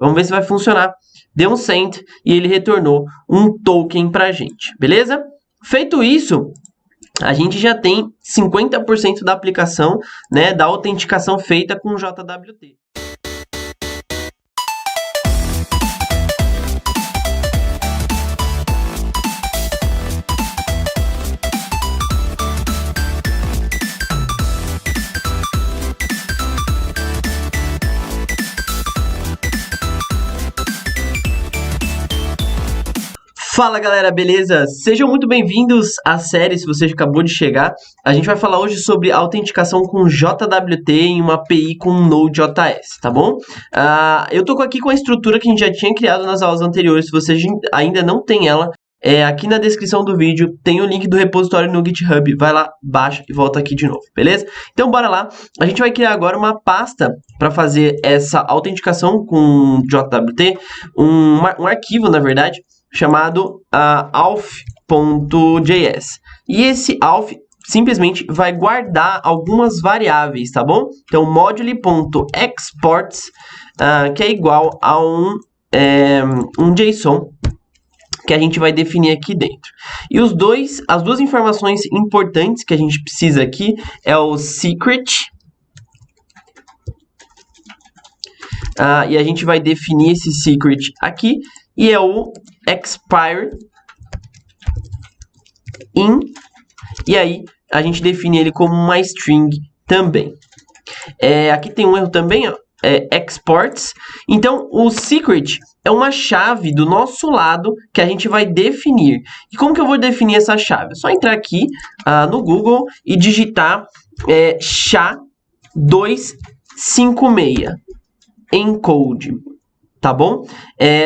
Vamos ver se vai funcionar. Deu um send e ele retornou um token para a gente, beleza? Feito isso, a gente já tem 50% da aplicação, né, da autenticação feita com JWT. Fala galera, beleza? Sejam muito bem-vindos à série, se você acabou de chegar. A gente vai falar hoje sobre autenticação com JWT em uma API com Node.js, tá bom? Eu tô aqui com a estrutura que a gente já tinha criado nas aulas anteriores. Se você ainda não tem ela, aqui na descrição do vídeo tem o link do repositório no GitHub. Vai lá, baixa e volta aqui de novo, beleza? Então bora lá. A gente vai criar agora uma pasta para fazer essa autenticação com JWT, um arquivo, na verdade, chamado auth.js. E esse auth simplesmente vai guardar algumas variáveis, tá bom? Então, module.exports, que é igual a um JSON, que a gente vai definir aqui dentro. E as duas informações importantes que a gente precisa aqui é o secret, e a gente vai definir esse secret aqui, e é o expire in, e aí a gente define ele como uma string também. Aqui tem um erro também, ó, exports. Então, o secret é uma chave do nosso lado que a gente vai definir. E como que eu vou definir essa chave? É só entrar aqui no Google e digitar SHA-256 encode. Tá bom?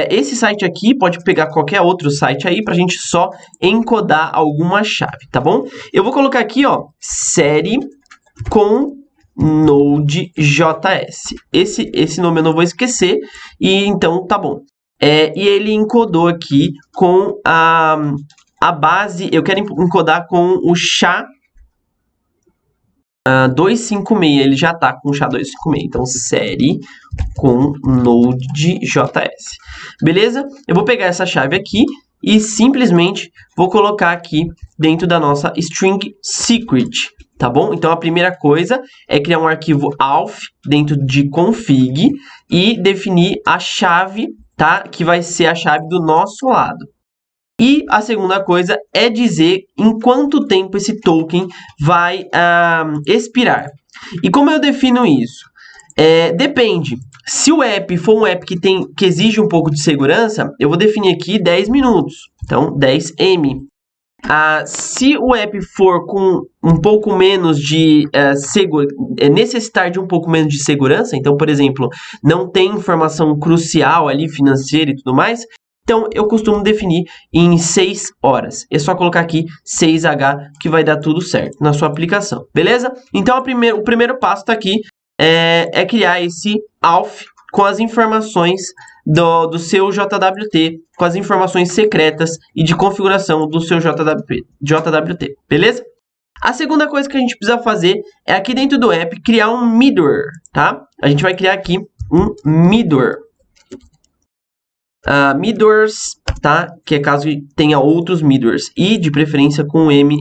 Esse site aqui pode pegar qualquer outro site aí pra gente só encodar alguma chave, tá bom? Eu vou colocar aqui, ó, série com Node.js. Esse nome eu não vou esquecer, e então tá bom. E ele encodou aqui com a base, eu quero encodar com o SHA-256, ele já tá com o SHA-256, então série com Node.js. Beleza? Eu vou pegar essa chave aqui e simplesmente vou colocar aqui dentro da nossa string secret, tá bom? Então a primeira coisa é criar um arquivo auth dentro de config e definir a chave, tá? Que vai ser a chave do nosso lado. E a segunda coisa é dizer em quanto tempo esse token vai expirar. E como eu defino isso? Depende. Se o app for um app que exige um pouco de segurança, eu vou definir aqui 10 minutos. Então, 10M. Se o app for com um pouco menos de necessitar de um pouco menos de segurança, então, por exemplo, não tem informação crucial ali, financeira e tudo mais, então, eu costumo definir em 6 horas. É só colocar aqui 6H que vai dar tudo certo na sua aplicação, beleza? Então, o primeiro passo está aqui, é criar esse auth com as informações do seu JWT, com as informações secretas e de configuração do seu JWT, beleza? A segunda coisa que a gente precisa fazer é aqui dentro do app criar um middleware, tá? A gente vai criar aqui um middleware. Middlewares, tá? Que é caso que tenha outros middlewares. E, de preferência, com M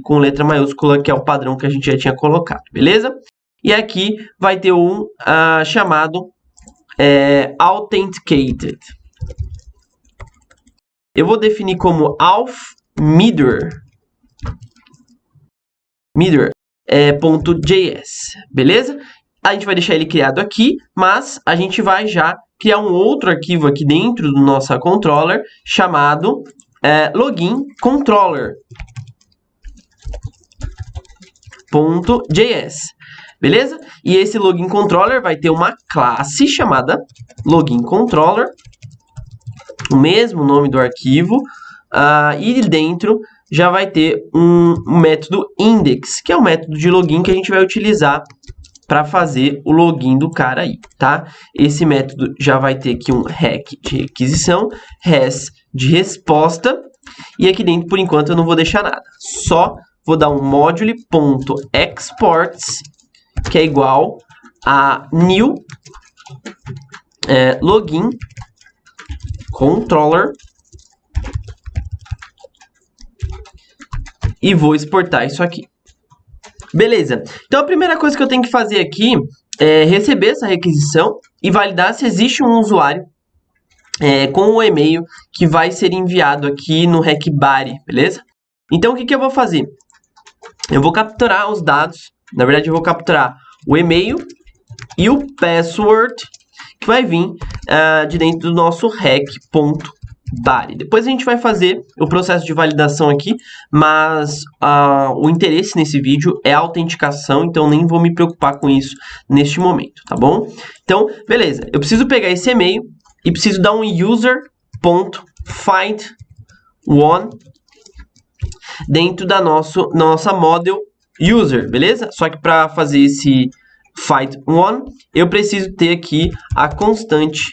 com letra maiúscula, que é o padrão que a gente já tinha colocado, beleza? E aqui vai ter um chamado Authenticated. Eu vou definir como auth middleware.js, beleza? A gente vai deixar ele criado aqui, mas a gente vai já criar um outro arquivo aqui dentro do nosso controller chamado login controller.js, beleza? E esse login controller vai ter uma classe chamada login controller, o mesmo nome do arquivo, e dentro já vai ter um método index, que é o método de login que a gente vai utilizar para fazer o login do cara aí, tá? Esse método já vai ter aqui um req de requisição, res de resposta, e aqui dentro, por enquanto, eu não vou deixar nada. Só vou dar um module.exports, que é igual a new login controller e vou exportar isso aqui. Beleza. Então, a primeira coisa que eu tenho que fazer aqui é receber essa requisição e validar se existe um usuário com o e-mail que vai ser enviado aqui no RecBuddy, beleza? Então, o que eu vou fazer? Eu vou capturar os dados. Na verdade, eu vou capturar o e-mail e o password que vai vir de dentro do nosso rec.buddy. Depois a gente vai fazer o processo de validação aqui, mas o interesse nesse vídeo é a autenticação, então nem vou me preocupar com isso neste momento, tá bom? Então, beleza. Eu preciso pegar esse e-mail e preciso dar um user.findOne dentro da nossa model user, beleza? Só que para fazer esse findOne, eu preciso ter aqui a constante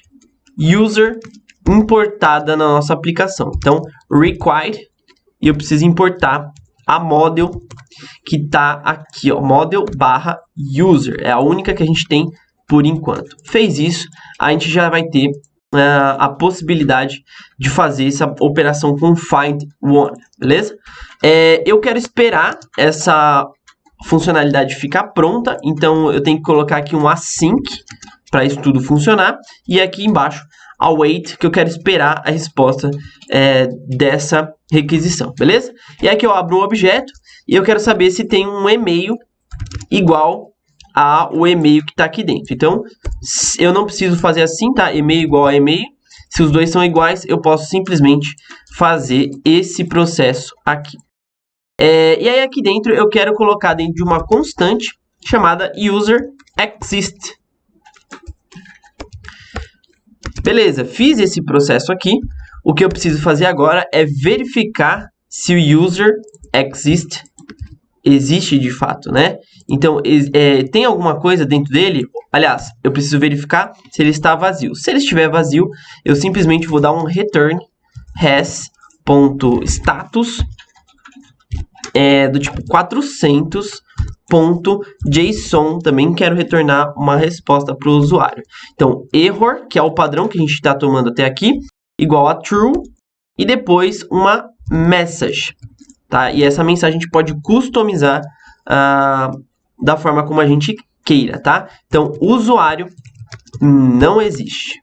user importada na nossa aplicação. Então, require, e eu preciso importar a model que está aqui, ó, model/user. É a única que a gente tem por enquanto. Fez isso, a gente já vai ter a possibilidade de fazer essa operação com findOne, beleza? Eu quero esperar essa funcionalidade ficar pronta, então eu tenho que colocar aqui um async para isso tudo funcionar, e aqui embaixo await, que eu quero esperar a resposta dessa requisição, beleza? E aqui eu abro um objeto e eu quero saber se tem um e-mail igual ao e-mail que está aqui dentro. Então, eu não preciso fazer assim, tá? E-mail igual a e-mail. Se os dois são iguais, eu posso simplesmente fazer esse processo aqui. E aí aqui dentro eu quero colocar dentro de uma constante chamada user_exist. Beleza, fiz esse processo aqui. O que eu preciso fazer agora é verificar se o user_exist existe de fato, né? Então, tem alguma coisa dentro dele? Aliás, eu preciso verificar se ele está vazio. Se ele estiver vazio, eu simplesmente vou dar um return res.status do tipo 400.json. Também quero retornar uma resposta para o usuário. Então, error, que é o padrão que a gente está tomando até aqui, igual a true, e depois uma message. Tá? E essa mensagem a gente pode customizar da forma como a gente queira, tá? Então, usuário não existe.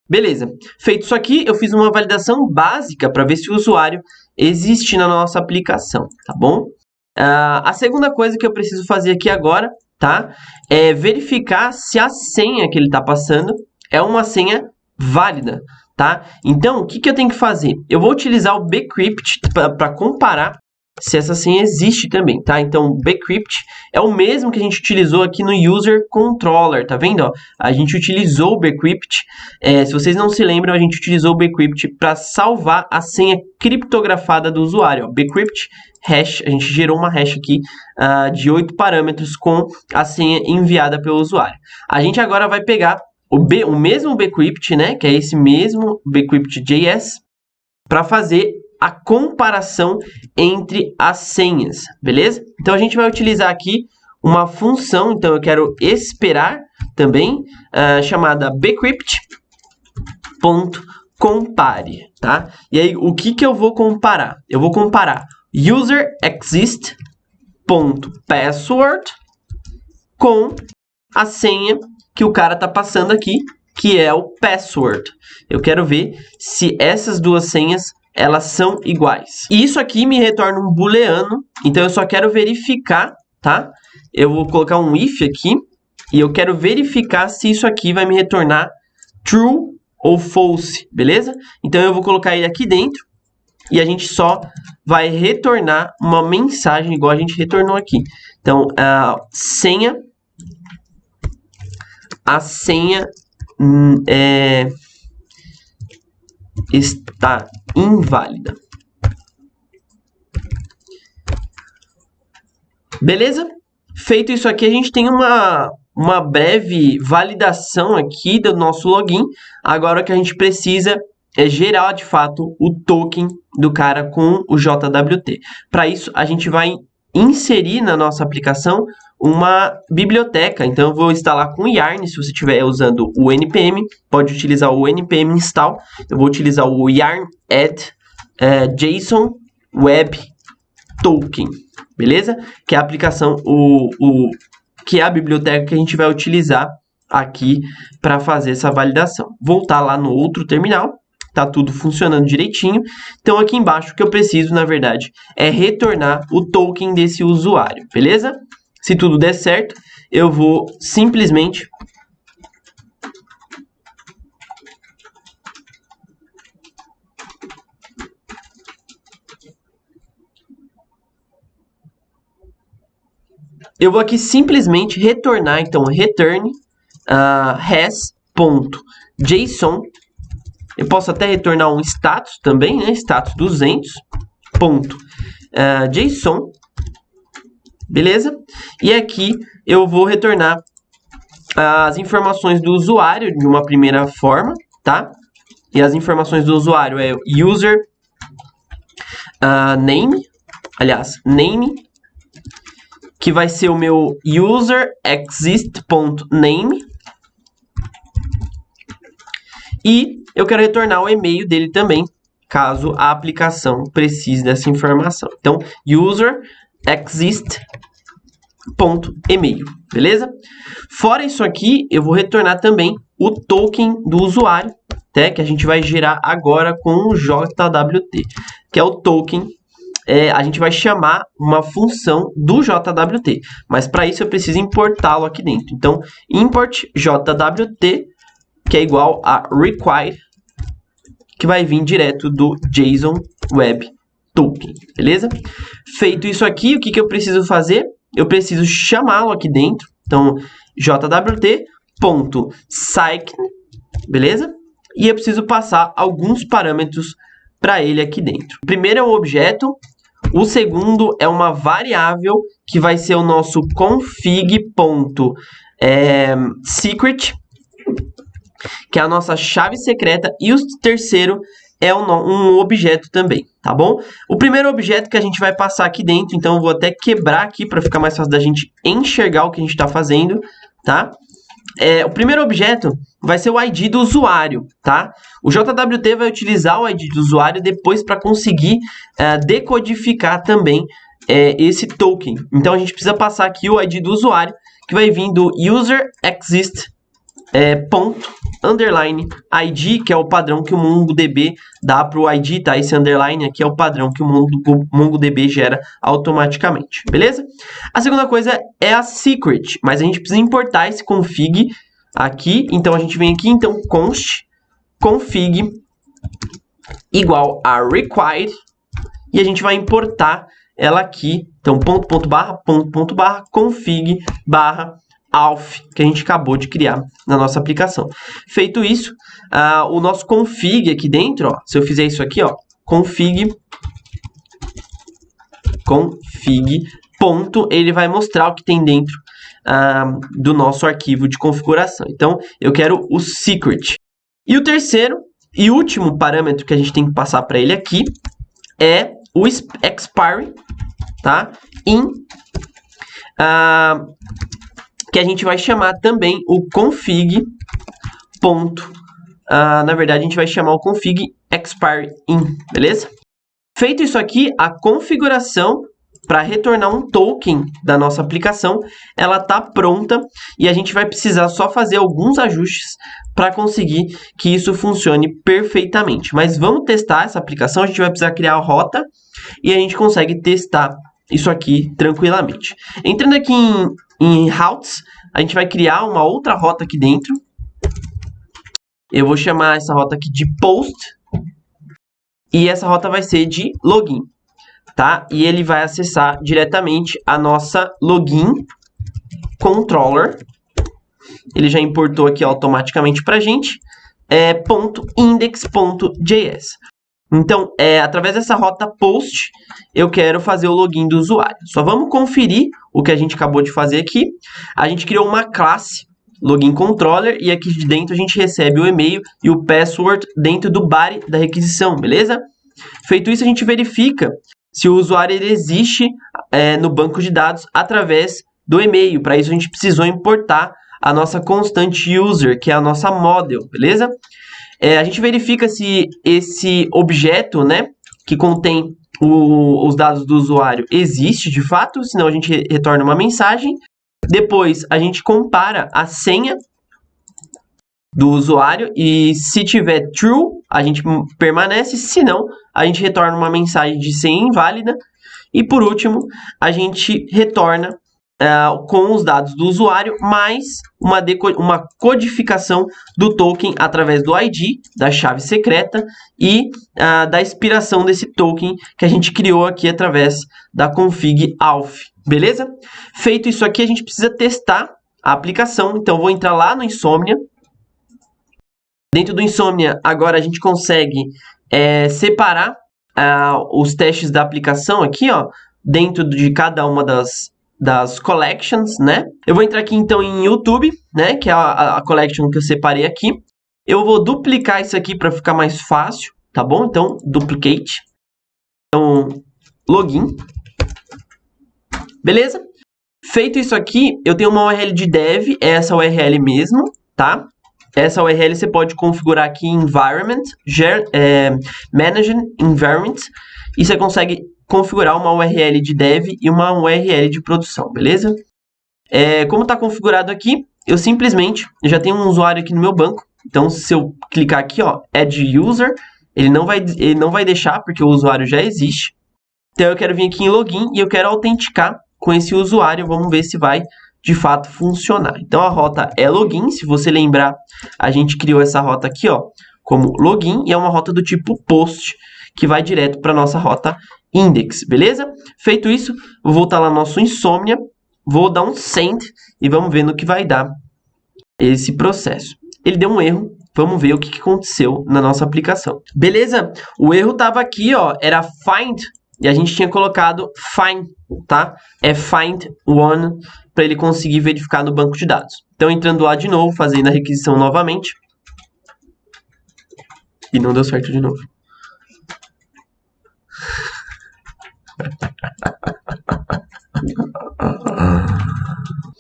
Beleza. Feito isso aqui, eu fiz uma validação básica para ver se o usuário existe na nossa aplicação, tá bom? A segunda coisa que eu preciso fazer aqui agora, tá? É verificar se a senha que ele está passando é uma senha válida. Tá? Então, o que eu tenho que fazer? Eu vou utilizar o bcrypt para comparar se essa senha existe também, tá? Então, o bcrypt é o mesmo que a gente utilizou aqui no user controller, tá vendo? Ó? A gente utilizou o bcrypt, se vocês não se lembram, a gente utilizou o bcrypt para salvar a senha criptografada do usuário. Ó. Bcrypt hash, a gente gerou uma hash aqui de 8 parâmetros com a senha enviada pelo usuário. A gente agora vai pegar o mesmo bcrypt, né, que é esse mesmo bcrypt.js, para fazer a comparação entre as senhas, beleza? Então, a gente vai utilizar aqui uma função, então eu quero esperar também, chamada bcrypt.compare, tá? E aí, o que eu vou comparar? Eu vou comparar user_exist.password com a senha que o cara está passando aqui, que é o password. Eu quero ver se essas duas senhas elas são iguais. E isso aqui me retorna um booleano, então eu só quero verificar, tá? Eu vou colocar um if aqui, e eu quero verificar se isso aqui vai me retornar true ou false, beleza? Então eu vou colocar ele aqui dentro, e a gente só vai retornar uma mensagem igual a gente retornou aqui. Então, a senha está inválida. Beleza? Feito isso aqui, a gente tem uma breve validação aqui do nosso login. Agora o que a gente precisa é gerar, de fato, o token do cara com o JWT. Para isso, a gente vai inserir na nossa aplicação uma biblioteca. Então, eu vou instalar com Yarn. Se você estiver usando o NPM, pode utilizar o NPM install. Eu vou utilizar o Yarn add JSON Web Token, beleza? Que é a aplicação, que é a biblioteca que a gente vai utilizar aqui para fazer essa validação. Voltar lá no outro terminal, tá tudo funcionando direitinho. Então, aqui embaixo, o que eu preciso, na verdade, é retornar o token desse usuário, beleza? Se tudo der certo, eu vou simplesmente retornar, então, return res.json. Eu posso até retornar um status também, né? Status 200.json. Beleza? E aqui eu vou retornar as informações do usuário de uma primeira forma, tá? E as informações do usuário é user name, que vai ser o meu user exist.name. E eu quero retornar o e-mail dele também, caso a aplicação precise dessa informação. Então, user exist.email, beleza? Fora isso aqui, eu vou retornar também o token do usuário, né, que a gente vai gerar agora com o JWT, que é o token. A gente vai chamar uma função do JWT, mas para isso eu preciso importá-lo aqui dentro. Então, import JWT, que é igual a require, que vai vir direto do JSON Web Token, beleza? Feito isso aqui, o que eu preciso fazer? Eu preciso chamá-lo aqui dentro. Então, jwt.sign, beleza? E eu preciso passar alguns parâmetros para ele aqui dentro. O primeiro é um objeto, o segundo é uma variável que vai ser o nosso config.secret, que é a nossa chave secreta, e o terceiro é um objeto também, tá bom? O primeiro objeto que a gente vai passar aqui dentro, então eu vou até quebrar aqui para ficar mais fácil da gente enxergar o que a gente está fazendo, tá? O primeiro objeto vai ser o ID do usuário, tá? O JWT vai utilizar o ID do usuário depois para conseguir decodificar também esse token. Então, a gente precisa passar aqui o ID do usuário, que vai vir do user exist underline ID, que é o padrão que o MongoDB dá para o ID, tá? Esse underline aqui é o padrão que o MongoDB gera automaticamente, beleza? A segunda coisa é a secret, mas a gente precisa importar esse config aqui, então a gente vem aqui, então const config igual a required, e a gente vai importar ela aqui, então ponto barra config barra auth, que a gente acabou de criar na nossa aplicação. Feito isso, o nosso config aqui dentro, ó, se eu fizer isso aqui, ó, config, ponto, ele vai mostrar o que tem dentro do nosso arquivo de configuração. Então, eu quero o secret. E o terceiro e último parâmetro que a gente tem que passar para ele aqui é o expire, tá? Que a gente vai chamar também o config. Na verdade, a gente vai chamar o config expire in, beleza? Feito isso aqui, a configuração para retornar um token da nossa aplicação, ela está pronta e a gente vai precisar só fazer alguns ajustes para conseguir que isso funcione perfeitamente. Mas vamos testar essa aplicação, a gente vai precisar criar a rota e a gente consegue testar isso aqui tranquilamente. Entrando aqui em routes, a gente vai criar uma outra rota aqui dentro. Eu vou chamar essa rota aqui de post. E essa rota vai ser de login, tá? E ele vai acessar diretamente a nossa login controller. Ele já importou aqui automaticamente para a gente. .index.js. Então, através dessa rota post, eu quero fazer o login do usuário. Só vamos conferir o que a gente acabou de fazer aqui. A gente criou uma classe login controller e aqui de dentro a gente recebe o e-mail e o password dentro do body da requisição, beleza? Feito isso, a gente verifica se o usuário ele existe no banco de dados através do e-mail. Para isso, a gente precisou importar a nossa constante user, que é a nossa model, beleza? A gente verifica se esse objeto, né, que contém os dados do usuário existe de fato, senão a gente retorna uma mensagem. Depois, a gente compara a senha do usuário e se tiver true, a gente permanece, se não, a gente retorna uma mensagem de senha inválida. E por último, a gente retorna com os dados do usuário, mais uma codificação do token através do ID, da chave secreta e da expiração desse token que a gente criou aqui através da config auth, beleza? Feito isso aqui, a gente precisa testar a aplicação, então eu vou entrar lá no Insomnia. Dentro do Insomnia, agora a gente consegue separar os testes da aplicação aqui, ó, dentro de cada uma das collections, né? Eu vou entrar aqui, então, em YouTube, né? Que é a collection que eu separei aqui. Eu vou duplicar isso aqui para ficar mais fácil, tá bom? Então, duplicate. Então, login. Beleza? Feito isso aqui, eu tenho uma URL de dev, é essa URL mesmo, tá? Essa URL você pode configurar aqui em Environment, Manage Environment, e você consegue configurar uma URL de dev e uma URL de produção, beleza? Como está configurado aqui, eu simplesmente já tenho um usuário aqui no meu banco, então se eu clicar aqui, ó, Add User, ele não vai deixar, porque o usuário já existe. Então eu quero vir aqui em Login e eu quero autenticar com esse usuário, vamos ver se vai de fato funcionar. Então a rota é login, se você lembrar, a gente criou essa rota aqui, ó, como login, e é uma rota do tipo post, que vai direto para nossa rota index, beleza? Feito isso, vou voltar lá no nosso Insomnia, vou dar um send e vamos ver no que vai dar esse processo. Ele deu um erro, vamos ver o que aconteceu na nossa aplicação. Beleza? O erro estava aqui, ó, era find, e a gente tinha colocado find, tá? É find one, para ele conseguir verificar no banco de dados. Então, entrando lá de novo, fazendo a requisição novamente. E não deu certo de novo.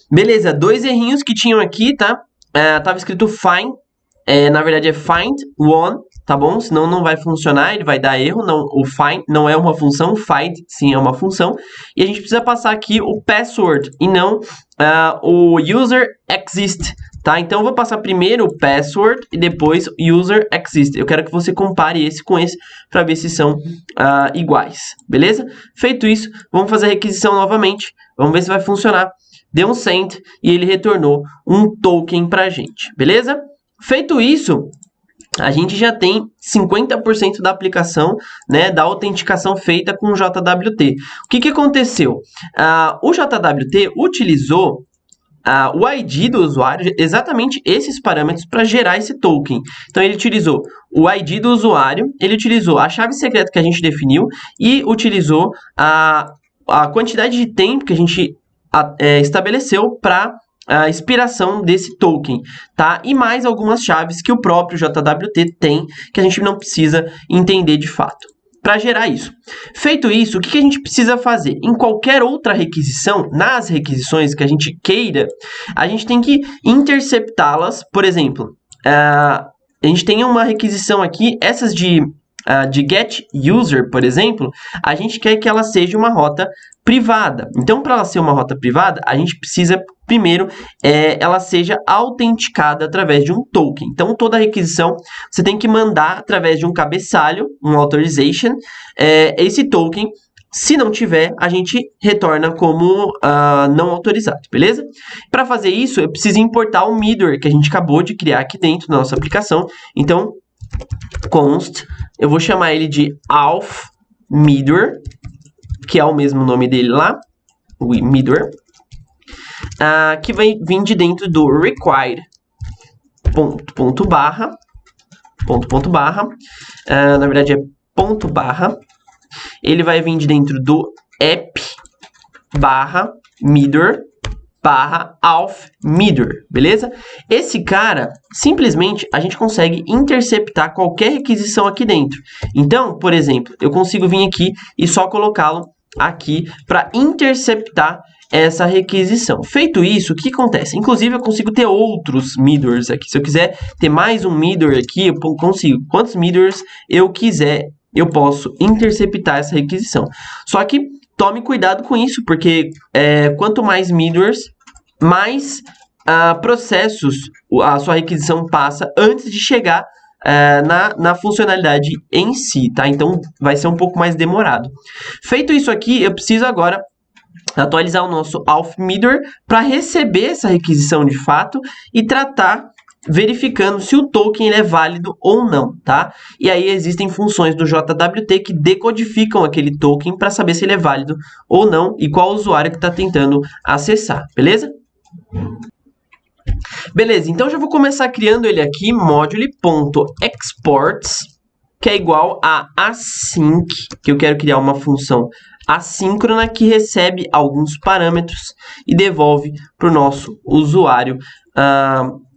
Beleza, 2 errinhos que tinham aqui, tá? Tava escrito find, na verdade é find one, tá bom? Senão não vai funcionar, ele vai dar erro. Não, o find não é uma função, find sim é uma função. E a gente precisa passar aqui o password e não o user exist, tá? Então eu vou passar primeiro o password e depois user exist. Eu quero que você compare esse com esse para ver se são iguais, beleza? Feito isso, vamos fazer a requisição novamente. Vamos ver se vai funcionar. Deu um send e ele retornou um token pra gente, beleza? Feito isso, a gente já tem 50% da aplicação, né, da autenticação feita com o JWT. O que aconteceu? O JWT utilizou o ID do usuário, exatamente esses parâmetros, para gerar esse token. Então, ele utilizou o ID do usuário, ele utilizou a chave secreta que a gente definiu e utilizou a quantidade de tempo que a gente estabeleceu para a expiração desse token, tá? E mais algumas chaves que o próprio JWT tem, que a gente não precisa entender de fato, para gerar isso. Feito isso, o que a gente precisa fazer? Em qualquer outra requisição, nas requisições que a gente queira, a gente tem que interceptá-las. Por exemplo, a gente tem uma requisição aqui, essas de get user, por exemplo, a gente quer que ela seja uma rota privada. Então, para ela ser uma rota privada, a gente precisa, primeiro, ela seja autenticada através de um token. Então, toda requisição, você tem que mandar através de um cabeçalho, um authorization, esse token. Se não tiver, a gente retorna como não autorizado, beleza? Para fazer isso, eu preciso importar o middleware que a gente acabou de criar aqui dentro da nossa aplicação. Então, const, eu vou chamar ele de auth middleware, que é o mesmo nome dele lá, o middleware, que vai vir de dentro do required ponto barra, na verdade é ponto barra, ele vai vir de dentro do app barra middleware barra auth middleware, beleza? Esse cara, simplesmente, a gente consegue interceptar qualquer requisição aqui dentro. Então, por exemplo, eu consigo vir aqui e só colocá-lo aqui para interceptar essa requisição. Feito isso, o que acontece? Inclusive, eu consigo ter outros middles aqui. Se eu quiser ter mais um middle aqui, eu consigo. Quantos middles eu quiser, eu posso interceptar essa requisição. Só que tome cuidado com isso, porque quanto mais middles, mais processos a sua requisição passa antes de chegar na funcionalidade em si, tá? Então, vai ser um pouco mais demorado. Feito isso aqui, eu preciso agora atualizar o nosso auth middle para receber essa requisição de fato e tratar verificando se o token ele é válido ou não, tá? E aí existem funções do JWT que decodificam aquele token para saber se ele é válido ou não e qual usuário que está tentando acessar, beleza? Beleza, então já vou começar criando ele aqui, module.exports, que é igual a async, que eu quero criar uma função assíncrona que recebe alguns parâmetros e devolve para o nosso usuário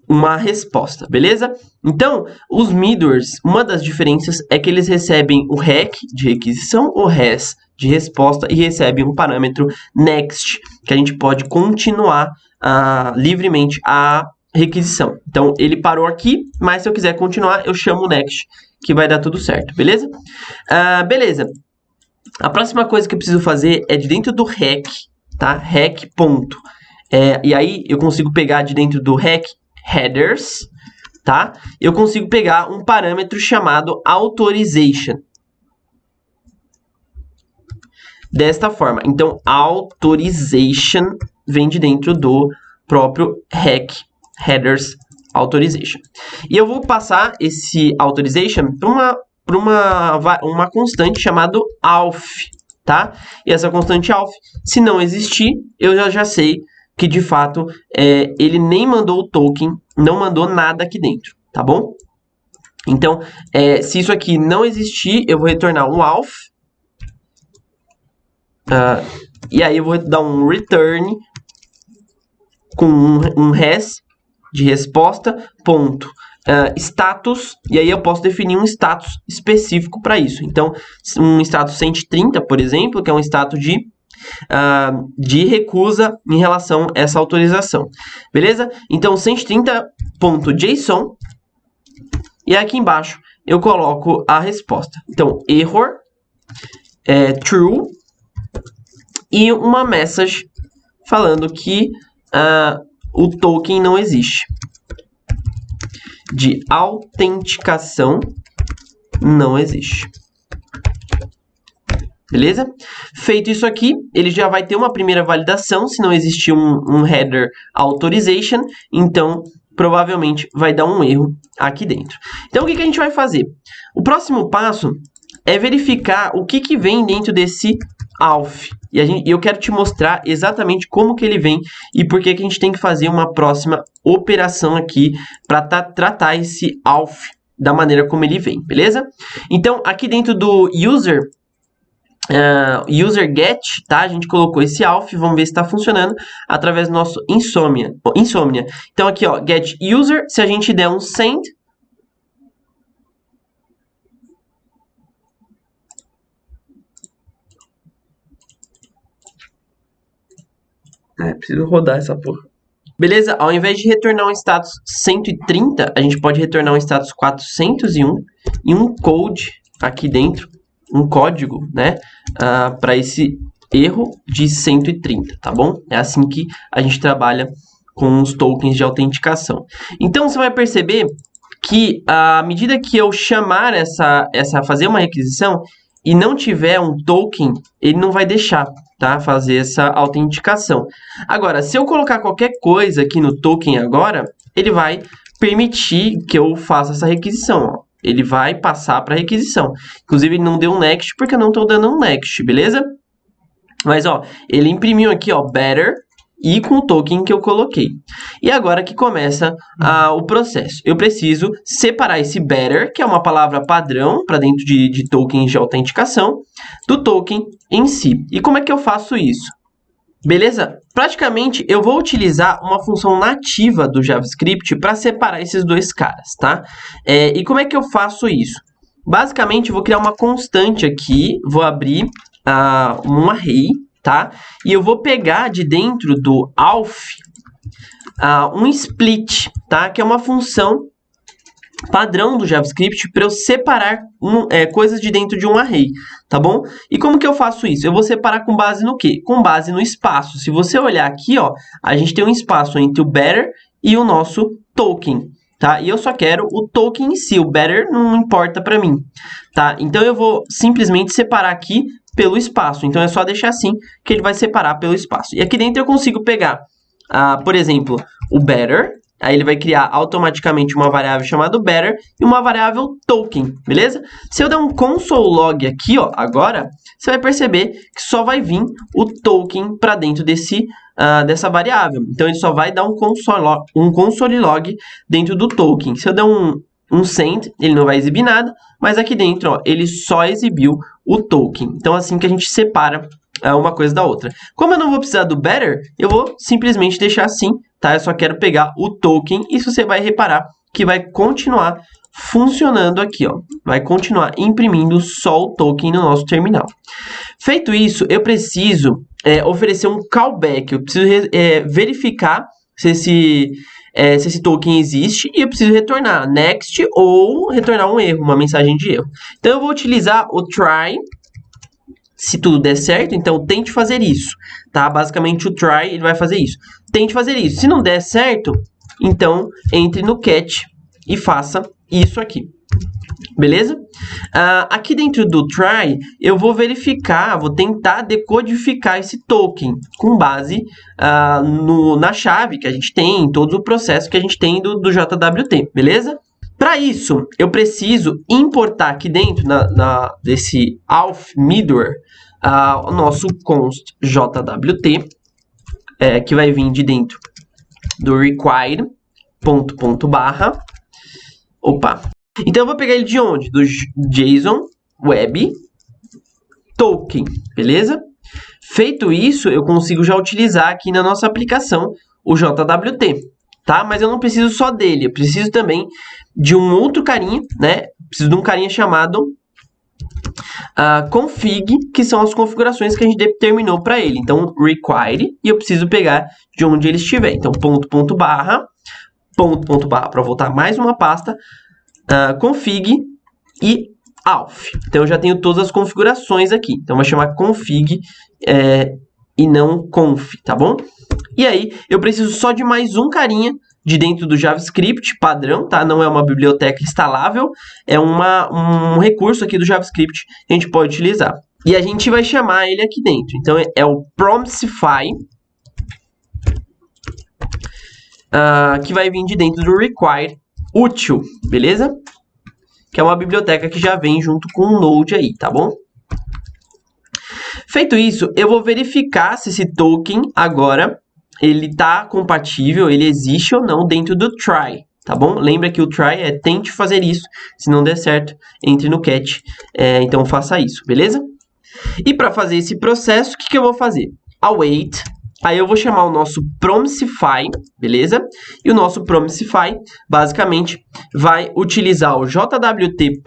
uma resposta, beleza? Então, os middlers, uma das diferenças é que eles recebem o rec de requisição, o res de resposta e recebem um parâmetro next, que a gente pode continuar livremente a requisição. Então, ele parou aqui, mas se eu quiser continuar, eu chamo o next, que vai dar tudo certo, beleza? Beleza. A próxima coisa que eu preciso fazer é de dentro do rec, tá? Rec ponto. E aí, eu consigo pegar de dentro do rec headers, tá? Eu consigo pegar um parâmetro chamado authorization. Desta forma. Então, authorization vem de dentro do próprio rec headers authorization. E eu vou passar esse authorization para uma constante chamada auth, tá? E essa constante auth, se não existir, eu já sei que de fato ele nem mandou o token, não mandou nada aqui dentro, tá bom? Então, se isso aqui não existir, eu vou retornar um auth, e aí eu vou dar um return com um res de resposta, ponto, status, e aí eu posso definir um status específico para isso. Então, um status 130, por exemplo, que é um status de recusa em relação a essa autorização. Beleza? Então, 130.json, e aqui embaixo eu coloco a resposta. Então, error, true, e uma message falando que o token não existe. De autenticação não existe. Beleza? Feito isso aqui, ele já vai ter uma primeira validação, se não existir um header authorization, então provavelmente vai dar um erro aqui dentro. Então o que a gente vai fazer? O próximo passo é verificar o que vem dentro desse auth. E eu quero te mostrar exatamente como que ele vem e por que a gente tem que fazer uma próxima operação aqui para tratar esse auth da maneira como ele vem, beleza? Então, aqui dentro do user get, tá? A gente colocou esse auth, vamos ver se está funcionando através do nosso insomnia. Então, aqui, ó, get user, se a gente der um send, preciso rodar essa porra. Beleza? Ao invés de retornar um status 130, a gente pode retornar um status 401 e um code aqui dentro, um código, né? Para esse erro de 130, tá bom? É assim que a gente trabalha com os tokens de autenticação. Então, você vai perceber que à medida que eu chamar fazer uma requisição e não tiver um token, ele não vai deixar, tá, fazer essa autenticação. Agora, se eu colocar qualquer coisa aqui no token agora, ele vai permitir que eu faça essa requisição, ó. Ele vai passar para requisição. Inclusive, ele não deu um next porque eu não estou dando um next, beleza? Mas, ó, ele imprimiu aqui, ó, better e com o token que eu coloquei. E agora que começa o processo. Eu preciso separar esse better, que é uma palavra padrão para dentro de tokens de autenticação, do token em si. E como é que eu faço isso? Beleza? Praticamente, eu vou utilizar uma função nativa do JavaScript para separar esses dois caras, tá? E como é que eu faço isso? Basicamente, eu vou criar uma constante aqui, vou abrir um array, tá? E eu vou pegar de dentro do auth um split, tá? Que é uma função padrão do JavaScript para eu separar coisas de dentro de um array, tá bom? E como que eu faço isso? Eu vou separar com base no quê? Com base no espaço. Se você olhar aqui, ó, a gente tem um espaço entre o better e o nosso token, tá? E eu só quero o token em si, o better não importa para mim, tá? Então eu vou simplesmente separar aqui pelo espaço. Então é só deixar assim que ele vai separar pelo espaço. E aqui dentro eu consigo pegar, por exemplo, o better. Aí ele vai criar automaticamente uma variável chamada better e uma variável token, beleza? Se eu der um console log aqui, ó, agora, você vai perceber que só vai vir o token para dentro dessa variável. Então, ele só vai dar um console log dentro do token. Se eu der um send, ele não vai exibir nada, mas aqui dentro, ó, ele só exibiu o token. Então, assim que a gente separa uma coisa da outra. Como eu não vou precisar do better, eu vou simplesmente deixar assim, tá? Eu só quero pegar o token. Isso você vai reparar que vai continuar funcionando aqui, ó. Vai continuar imprimindo só o token no nosso terminal. Feito isso, eu preciso oferecer um callback. Eu preciso verificar se esse token existe e eu preciso retornar next ou retornar um erro, uma mensagem de erro. Então, eu vou utilizar o try. Se tudo der certo, então tente fazer isso, tá? Basicamente o try, ele vai fazer isso. Tente fazer isso. Se não der certo, então entre no catch e faça isso aqui. Beleza? Aqui dentro do try, eu vou verificar, vou tentar decodificar esse token com base na chave que a gente tem, em todo o processo que a gente tem do JWT, beleza? Para isso, eu preciso importar aqui dentro desse auth middleware o nosso const JWT, que vai vir de dentro do require _barra. Opa! Então, eu vou pegar ele de onde? Do JSON Web Token, beleza? Feito isso, eu consigo já utilizar aqui na nossa aplicação o JWT, tá? Mas eu não preciso só dele, eu preciso também de um outro carinha, né? Preciso de um carinha chamado config, que são as configurações que a gente determinou para ele. Então, require, e eu preciso pegar de onde ele estiver. Então, _barra para voltar mais uma pasta, config e auth. Então, eu já tenho todas as configurações aqui. Então, vou chamar config e não conf, tá bom? E aí, eu preciso só de mais um carinha de dentro do JavaScript padrão, tá? Não é uma biblioteca instalável, é um recurso aqui do JavaScript que a gente pode utilizar. E a gente vai chamar ele aqui dentro. Então, é o Promisify, que vai vir de dentro do require útil, beleza? Que é uma biblioteca que já vem junto com o Node aí, tá bom? Feito isso, eu vou verificar se esse token agora ele está compatível, ele existe ou não dentro do try, tá bom? Lembra que o try é tente fazer isso, se não der certo, entre no catch, então faça isso, beleza? E para fazer esse processo, o que eu vou fazer? Await, aí eu vou chamar o nosso Promisify, beleza? E o nosso Promisify, basicamente, vai utilizar o jwt.verify,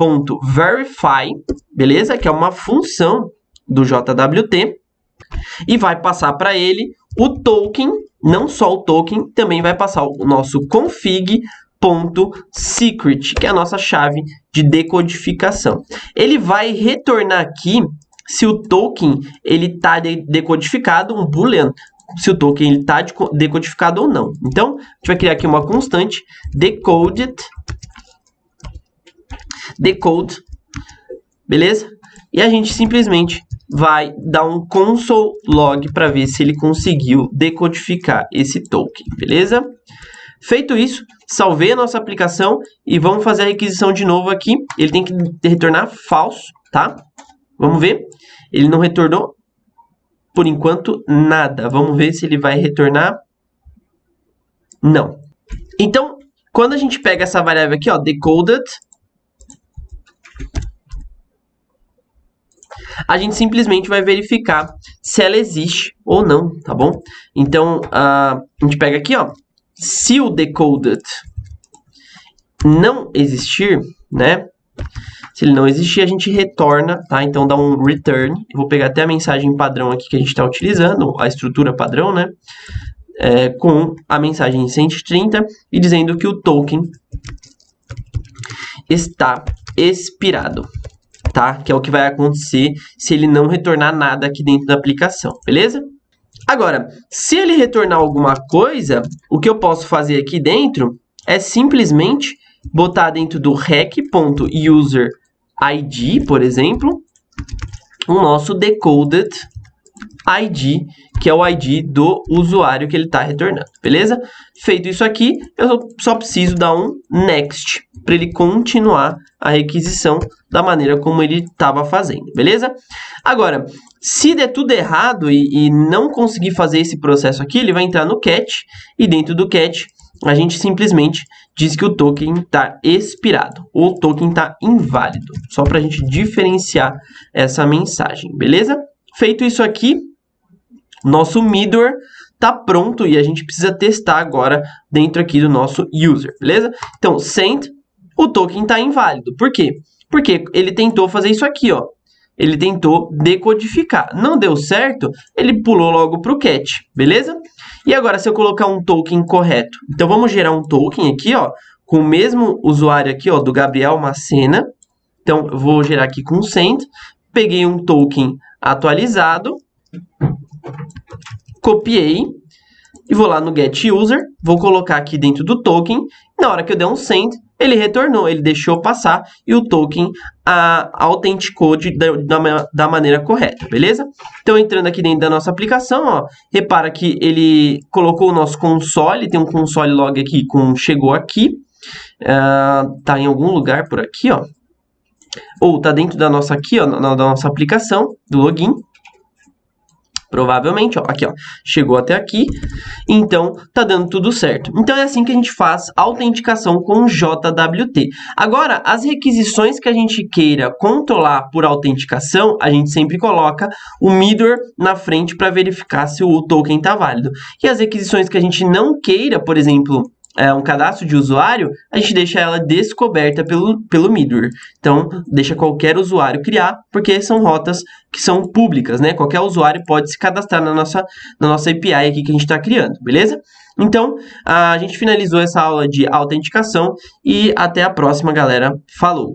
beleza? Que é uma função do JWT, e vai passar para ele o token, não só o token, também vai passar o nosso config.secret, que é a nossa chave de decodificação. Ele vai retornar aqui se o token ele está decodificado, um boolean, se o token está decodificado ou não. Então, a gente vai criar aqui uma constante, decode, beleza? E a gente simplesmente vai dar um console log para ver se ele conseguiu decodificar esse token, beleza? Feito isso, salvei a nossa aplicação e vamos fazer a requisição de novo aqui. Ele tem que retornar falso, tá? Vamos ver. Ele não retornou, por enquanto, nada. Vamos ver se ele vai retornar. Não. Então, quando a gente pega essa variável aqui, ó, decoded, a gente simplesmente vai verificar se ela existe ou não, tá bom? Então, a gente pega aqui, ó, se o decoded não existir, né? Se ele não existir, a gente retorna, tá? Então dá um return. Eu vou pegar até a mensagem padrão aqui que a gente está utilizando, a estrutura padrão, né? Com a mensagem 130 e dizendo que o token está expirado, tá? Que é o que vai acontecer se ele não retornar nada aqui dentro da aplicação, beleza? Agora, se ele retornar alguma coisa, o que eu posso fazer aqui dentro é simplesmente botar dentro do rec.userID, por exemplo, o nosso decoded ID, que é o ID do usuário que ele está retornando, beleza? Feito isso aqui, eu só preciso dar um next para ele continuar a requisição da maneira como ele estava fazendo, beleza? Agora, se der tudo errado e não conseguir fazer esse processo aqui, ele vai entrar no catch e dentro do catch a gente simplesmente diz que o token está expirado ou o token está inválido, só para a gente diferenciar essa mensagem, beleza? Feito isso aqui, nosso middleware está pronto e a gente precisa testar agora dentro aqui do nosso user, beleza? Então, send, o token está inválido. Por quê? Porque ele tentou fazer isso aqui, ó. Ele tentou decodificar. Não deu certo, ele pulou logo para o catch, beleza? E agora, se eu colocar um token correto? Então, vamos gerar um token aqui, ó, com o mesmo usuário aqui, ó, do Gabriel Macena. Então, eu vou gerar aqui com send. Peguei um token atualizado, copiei e vou lá no getUser, vou colocar aqui dentro do token. Na hora que eu der um send, ele retornou, ele deixou passar e o token autenticou da maneira correta, beleza? Então, entrando aqui dentro da nossa aplicação, ó, repara que ele colocou o nosso console, tem um console log aqui com chegou aqui, tá em algum lugar por aqui, ó. Ou tá dentro da nossa aqui, ó, da nossa aplicação, do login. Provavelmente, ó, aqui, ó, chegou até aqui, então tá dando tudo certo. Então é assim que a gente faz autenticação com JWT. Agora, as requisições que a gente queira controlar por autenticação, a gente sempre coloca o middleware na frente para verificar se o token tá válido. E as requisições que a gente não queira, por exemplo, um cadastro de usuário, a gente deixa ela descoberta pelo middleware. Então, deixa qualquer usuário criar, porque são rotas que são públicas, né? Qualquer usuário pode se cadastrar na nossa API aqui que a gente está criando, beleza? Então, a gente finalizou essa aula de autenticação e até a próxima, galera. Falou!